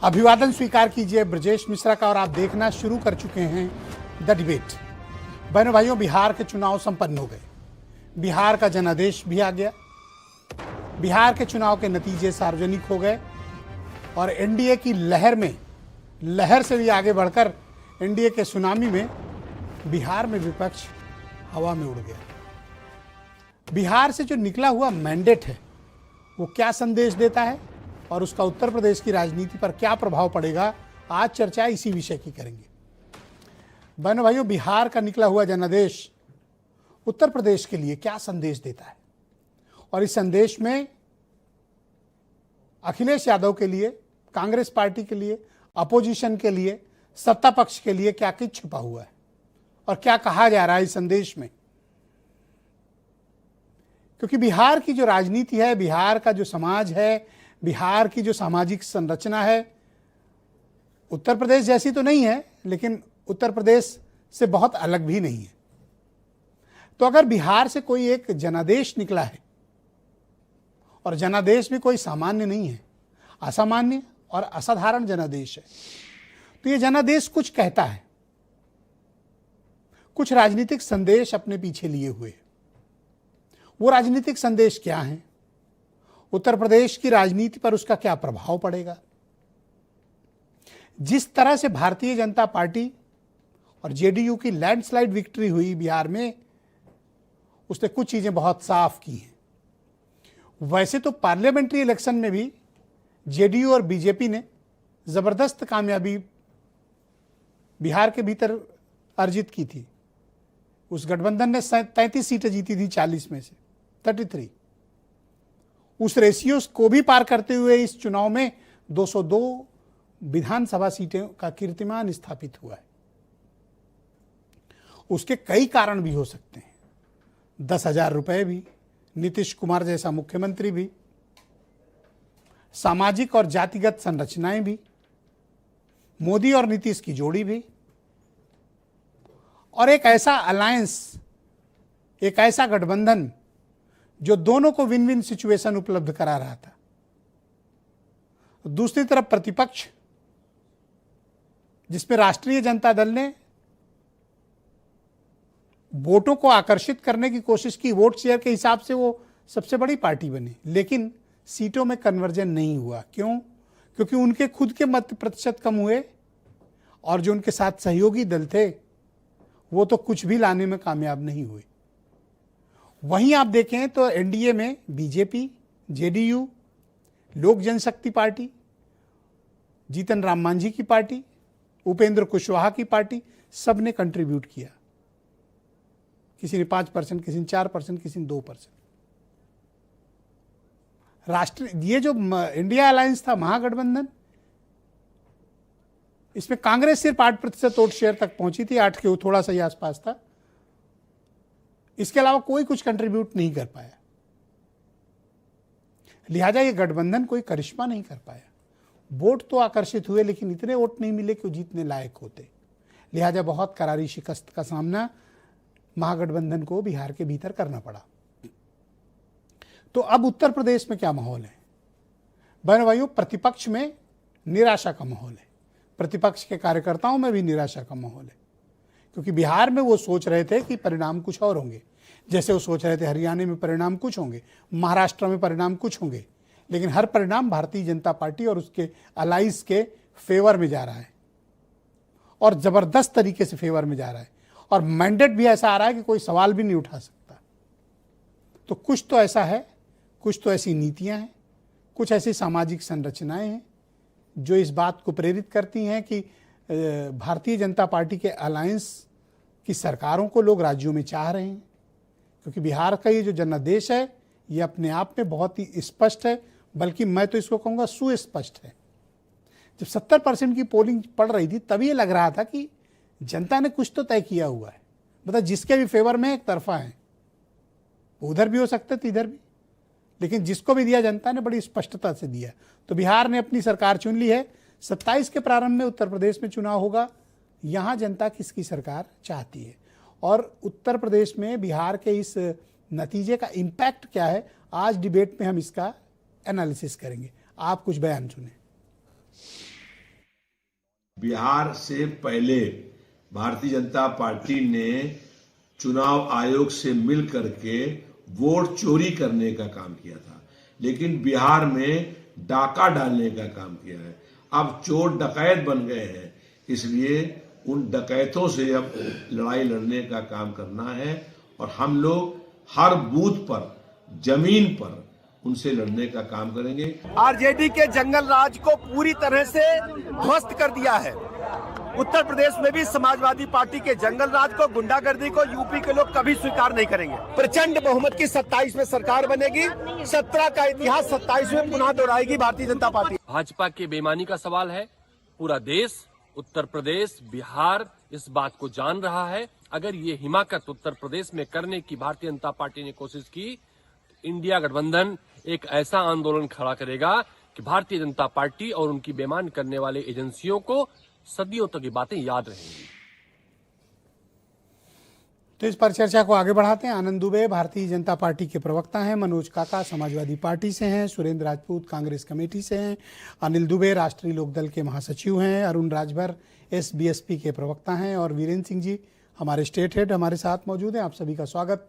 अभिवादन स्वीकार कीजिए ब्रजेश मिश्रा का और आप देखना शुरू कर चुके हैं द डिबेट। बहनों भाइयों, बिहार के चुनाव संपन्न हो गए। बिहार का जनादेश भी आ गया। बिहार के चुनाव के नतीजे सार्वजनिक हो गए और एनडीए की लहर से भी आगे बढ़कर एनडीए के सुनामी में बिहार में विपक्ष हवा में उड़ गया। बिहार से जो निकला हुआ मैंडेट है वो क्या संदेश देता है और उसका उत्तर प्रदेश की राजनीति पर क्या प्रभाव पड़ेगा, आज चर्चा इसी विषय की करेंगे। बहनों भाइयों, बिहार का निकला हुआ जनादेश उत्तर प्रदेश के लिए क्या संदेश देता है और इस संदेश में अखिलेश यादव के लिए, कांग्रेस पार्टी के लिए, अपोजिशन के लिए, सत्ता पक्ष के लिए क्या कुछ छुपा हुआ है और क्या कहा जा रहा है इस संदेश में। क्योंकि बिहार की जो राजनीति है, बिहार का जो समाज है, बिहार की जो सामाजिक संरचना है, उत्तर प्रदेश जैसी तो नहीं है, लेकिन उत्तर प्रदेश से बहुत अलग भी नहीं है। तो अगर बिहार से कोई एक जनादेश निकला है, और जनादेश भी कोई सामान्य नहीं है, असामान्य और असाधारण जनादेश है, तो ये जनादेश कुछ कहता है, कुछ राजनीतिक संदेश अपने पीछे लिए हुए। वो राजनीतिक संदेश क्या है, उत्तर प्रदेश की राजनीति पर उसका क्या प्रभाव पड़ेगा। जिस तरह से भारतीय जनता पार्टी और जेडीयू की लैंडस्लाइड विक्ट्री हुई बिहार में, उसने कुछ चीजें बहुत साफ की हैं। वैसे तो पार्लियामेंट्री इलेक्शन में भी जेडीयू और बीजेपी ने जबरदस्त कामयाबी बिहार के भीतर अर्जित की थी। उस गठबंधन ने 33 सीटें जीती थी 40 में से 33। उस रेशियो को भी पार करते हुए इस चुनाव में 202 विधानसभा सीटें का कीर्तिमान स्थापित हुआ है। उसके कई कारण भी हो सकते हैं। 10,000 रुपए भी, नीतीश कुमार जैसा मुख्यमंत्री भी, सामाजिक और जातिगत संरचनाएं भी, मोदी और नीतीश की जोड़ी भी, और एक ऐसा अलायंस, एक ऐसा गठबंधन जो दोनों को विन विन सिचुएशन उपलब्ध करा रहा था। दूसरी तरफ प्रतिपक्ष, जिसमें राष्ट्रीय जनता दल ने वोटों को आकर्षित करने की कोशिश की, वोट शेयर के हिसाब से वो सबसे बड़ी पार्टी बनी, लेकिन सीटों में कन्वर्जन नहीं हुआ। क्यों? क्योंकि उनके खुद के मत प्रतिशत कम हुए और जो उनके साथ सहयोगी दल थे वो तो कुछ भी लाने में कामयाब नहीं हुए। वहीं आप देखें तो एनडीए में बीजेपी, जेडीयू, लोक जनशक्ति पार्टी, जीतन राम मांझी की पार्टी, उपेंद्र कुशवाहा की पार्टी, सब ने कंट्रीब्यूट किया। किसी ने 5%, किसी ने 4%, किसी ने 2%। ये जो इंडिया अलायंस था, महागठबंधन, इसमें कांग्रेस सिर्फ 8% वोट शेयर तक पहुंची थी, 8 के थोड़ा सा ही आसपास था। इसके अलावा कोई कुछ कंट्रीब्यूट नहीं कर पाया। लिहाजा ये गठबंधन कोई करिश्मा नहीं कर पाया। वोट तो आकर्षित हुए, लेकिन इतने वोट नहीं मिले कि वो जीतने लायक होते। लिहाजा बहुत करारी शिकस्त का सामना महागठबंधन को बिहार के भीतर करना पड़ा। तो अब उत्तर प्रदेश में क्या माहौल है? बहनों भाइयों, प्रतिपक्ष में निराशा का माहौल है। प्रतिपक्ष के कार्यकर्ताओं में भी निराशा का माहौल है, क्योंकि बिहार में वो सोच रहे थे कि परिणाम कुछ और होंगे। जैसे वो सोच रहे थे हरियाणा में परिणाम कुछ होंगे, महाराष्ट्र में परिणाम कुछ होंगे, लेकिन हर परिणाम भारतीय जनता पार्टी और उसके अलाइज के फेवर में जा रहा है और जबरदस्त तरीके से फेवर में जा रहा है। और मैंडेट भी ऐसा आ रहा है कि कोई सवाल भी नहीं उठा सकता। तो कुछ तो ऐसा है, कुछ तो ऐसी नीतियां हैं, कुछ ऐसी सामाजिक संरचनाएं हैं जो इस बात को प्रेरित करती हैं कि भारतीय जनता पार्टी के अलायंस की सरकारों को लोग राज्यों में चाह रहे हैं। क्योंकि बिहार का ये जो जनादेश है ये अपने आप में बहुत ही स्पष्ट है, बल्कि मैं तो इसको कहूँगा सुस्पष्ट है। जब 70% की पोलिंग पड़ रही थी तभी ये लग रहा था कि जनता ने कुछ तो तय किया हुआ है। मतलब जिसके भी फेवर में एक तरफा है, उधर भी हो सकता है इधर भी, लेकिन जिसको भी दिया जनता ने बड़ी स्पष्टता से दिया। तो बिहार ने अपनी सरकार चुन ली है। 27 के प्रारंभ में उत्तर प्रदेश में चुनाव होगा। यहाँ जनता किसकी सरकार चाहती है और उत्तर प्रदेश में बिहार के इस नतीजे का इम्पैक्ट क्या है, आज डिबेट में हम इसका एनालिसिस करेंगे। आप कुछ बयान सुने। बिहार से पहले भारतीय जनता पार्टी ने चुनाव आयोग से मिल करके वोट चोरी करने का काम किया था, लेकिन बिहार में डाका डालने का काम किया है। अब चोर डकैत बन गए हैं, इसलिए उन डकैतों से अब लड़ाई लड़ने का काम करना है और हम लोग हर बूथ पर, जमीन पर उनसे लड़ने का काम करेंगे। आरजेडी के जंगल राज को पूरी तरह से ध्वस्त कर दिया है। उत्तर प्रदेश में भी समाजवादी पार्टी के जंगल राज को, गुंडागर्दी को यूपी के लोग कभी स्वीकार नहीं करेंगे। प्रचंड बहुमत की 27 में सरकार बनेगी। 17 का इतिहास 27 में पुनः दोहराएगी भारतीय जनता पार्टी। भाजपा के बेईमानी का सवाल है। पूरा देश, उत्तर प्रदेश, बिहार इस बात को जान रहा है। अगर ये हिमाकत उत्तर प्रदेश में करने की भारतीय जनता पार्टी ने कोशिश की, इंडिया गठबंधन एक ऐसा आंदोलन खड़ा करेगा कि भारतीय जनता पार्टी और उनकी बेईमान करने वाले एजेंसियों को सदियों तक ये बातें याद रहेंगी। तो इस पर चर्चा को आगे बढ़ाते हैं। आनंद दुबे भारतीय जनता पार्टी के प्रवक्ता हैं, मनोज काका समाजवादी पार्टी से हैं, सुरेंद्र राजपूत कांग्रेस कमेटी से हैं, अनिल दुबे राष्ट्रीय लोकदल के महासचिव हैं, अरुण राजभर SBSP के प्रवक्ता हैं और वीरेंद्र सिंह जी हमारे स्टेट हेड हमारे साथ मौजूद हैं। आप सभी का स्वागत